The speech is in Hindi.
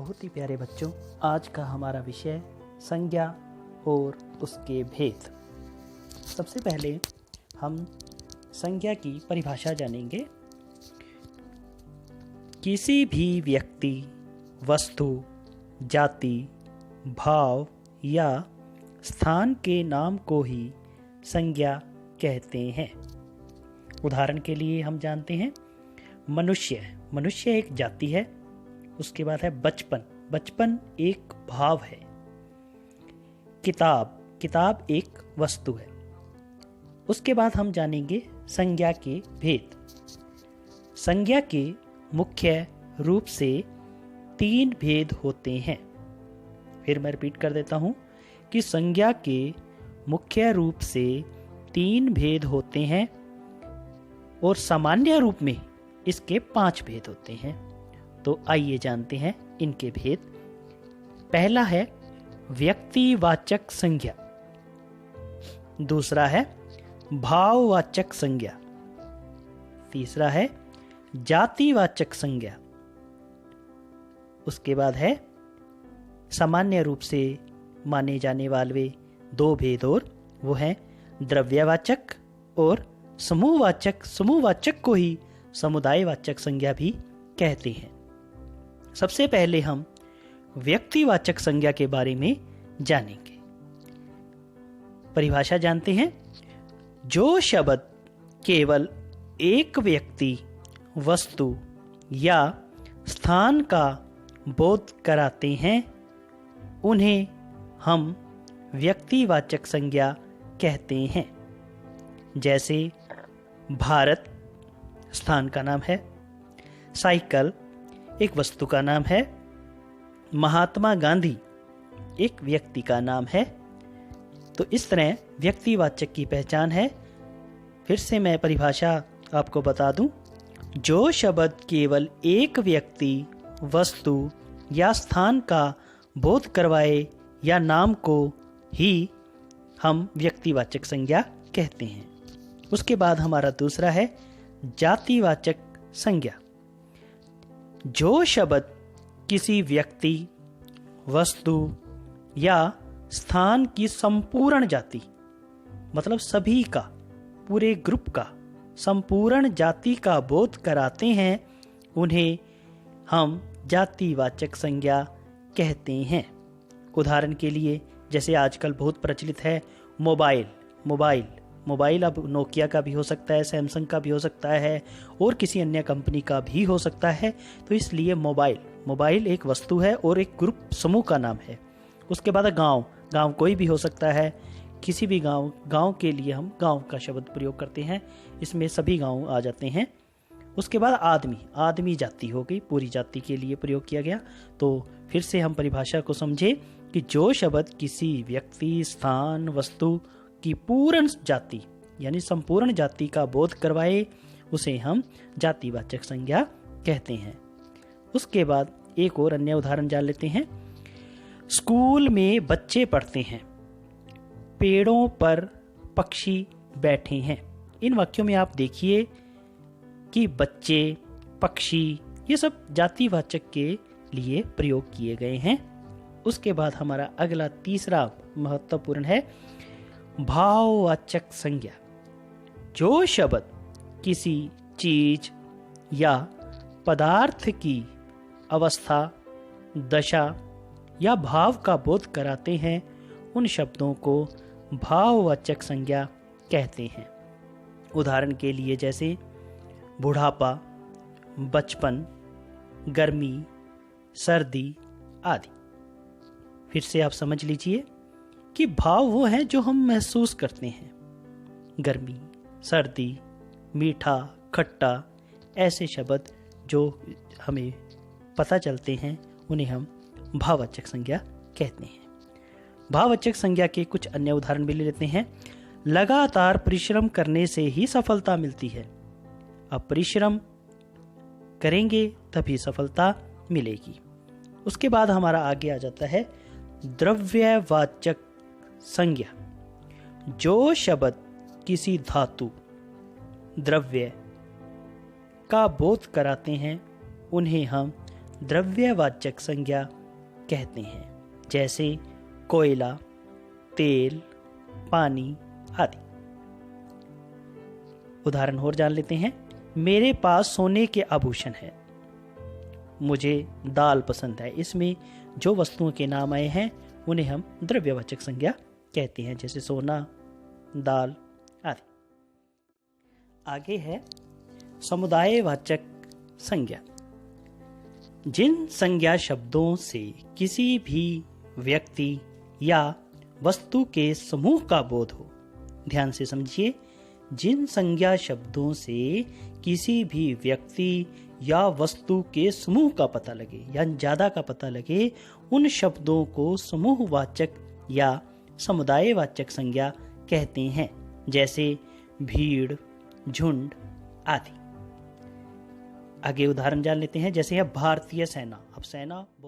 बहुत ही प्यारे बच्चों, आज का हमारा विषय संज्ञा और उसके भेद। सबसे पहले हम संज्ञा की परिभाषा जानेंगे। किसी भी व्यक्ति, वस्तु, जाति, भाव या स्थान के नाम को ही संज्ञा कहते हैं। उदाहरण के लिए हम जानते हैं मनुष्य एक जाति है। उसके बाद है बचपन एक भाव है। किताब एक वस्तु है। उसके बाद हम जानेंगे संज्ञा के भेद। संज्ञा के मुख्य रूप से 3 भेद होते हैं। फिर मैं रिपीट कर देता हूं कि संज्ञा के मुख्य रूप से 3 भेद होते हैं और सामान्य रूप में इसके 5 भेद होते हैं। तो आइए जानते हैं इनके भेद। पहला है व्यक्तिवाचक संज्ञा, दूसरा है भाववाचक संज्ञा, तीसरा है जातिवाचक संज्ञा। उसके बाद है सामान्य रूप से माने जाने वाले 2 भेद और वो हैं द्रव्यवाचक और समूहवाचक। समूहवाचक को ही समुदायवाचक संज्ञा भी कहते हैं। सबसे पहले हम व्यक्तिवाचक संज्ञा के बारे में जानेंगे। परिभाषा जानते हैं। जो शब्द केवल एक व्यक्ति, वस्तु या स्थान का बोध कराते हैं उन्हें हम व्यक्तिवाचक संज्ञा कहते हैं। जैसे भारत स्थान का नाम है, साइकिल एक वस्तु का नाम है, महात्मा गांधी एक व्यक्ति का नाम है। तो इस तरह व्यक्तिवाचक की पहचान है। फिर से मैं परिभाषा आपको बता दूं। जो शब्द केवल एक व्यक्ति, वस्तु या स्थान का बोध करवाए या नाम को ही हम व्यक्तिवाचक संज्ञा कहते हैं। उसके बाद हमारा दूसरा है जातिवाचक संज्ञा। जो शब्द किसी व्यक्ति, वस्तु या स्थान की संपूर्ण जाति, मतलब सभी का, पूरे ग्रुप का, संपूर्ण जाति का बोध कराते हैं उन्हें हम जातिवाचक संज्ञा कहते हैं। उदाहरण के लिए जैसे आजकल बहुत प्रचलित है मोबाइल अब नोकिया का भी हो सकता है, सैमसंग का भी हो सकता है और किसी अन्य कंपनी का भी हो सकता है। तो इसलिए मोबाइल एक वस्तु है और एक ग्रुप, समूह का नाम है। उसके बाद गांव कोई भी हो सकता है। किसी भी गांव के लिए हम गांव का शब्द प्रयोग करते हैं। इसमें सभी गांव आ जाते हैं। उसके बाद आदमी जाति हो गई, पूरी जाति के लिए प्रयोग किया गया। तो फिर से हम परिभाषा को समझे कि जो शब्द किसी व्यक्ति, स्थान, वस्तु की पूर्ण जाति यानी संपूर्ण जाति का बोध करवाए उसे हम जातिवाचक संज्ञा कहते हैं। उसके बाद एक और अन्य उदाहरण जान लेते हैं। स्कूल में बच्चे पढ़ते हैं, पेड़ों पर पक्षी बैठे हैं। इन वाक्यों में आप देखिए कि बच्चे, पक्षी ये सब जातिवाचक के लिए प्रयोग किए गए हैं। उसके बाद हमारा अगला तीसरा महत्वपूर्ण है भाववाचक संज्ञा। जो शब्द किसी चीज या पदार्थ की अवस्था, दशा या भाव का बोध कराते हैं उन शब्दों को भाववाचक संज्ञा कहते हैं। उदाहरण के लिए जैसे बुढ़ापा, बचपन, गर्मी, सर्दी आदि। फिर से आप समझ लीजिए कि भाव वो हैं जो हम महसूस करते हैं। गर्मी, सर्दी, मीठा, खट्टा ऐसे शब्द जो हमें पता चलते हैं उन्हें हम भाववाचक संज्ञा कहते हैं। भाववाचक संज्ञा के कुछ अन्य उदाहरण भी ले लेते हैं। लगातार परिश्रम करने से ही सफलता मिलती है। अब परिश्रम करेंगे तभी सफलता मिलेगी। उसके बाद हमारा आगे आ जाता है द्रव्यवाचक संज्ञा। जो शब्द किसी धातु, द्रव्य का बोध कराते हैं उन्हें हम द्रव्यवाचक संज्ञा कहते हैं, जैसे कोयला, तेल, पानी आदि। उदाहरण और जान लेते हैं। मेरे पास सोने के आभूषण है, मुझे दाल पसंद है। इसमें जो वस्तुओं के नाम आए हैं उन्हें हम द्रव्यवाचक संज्ञा कहते हैं, जैसे सोना, दाल आदि। आगे है समुदायवाचक संज्ञा। जिन संज्ञा शब्दों से किसी भी व्यक्ति या वस्तु के समूह का बोध हो, ध्यान से समझिए, जिन संज्ञा शब्दों से किसी भी व्यक्ति या वस्तु के समूह का पता लगे या ज्यादा का पता लगे, उन शब्दों को समूहवाचक या समुदायवाचक संज्ञा कहते हैं, जैसे भीड़, झुंड आदि। आगे उदाहरण जान लेते हैं, जैसे है भारतीय सेना। अब सेना बहुत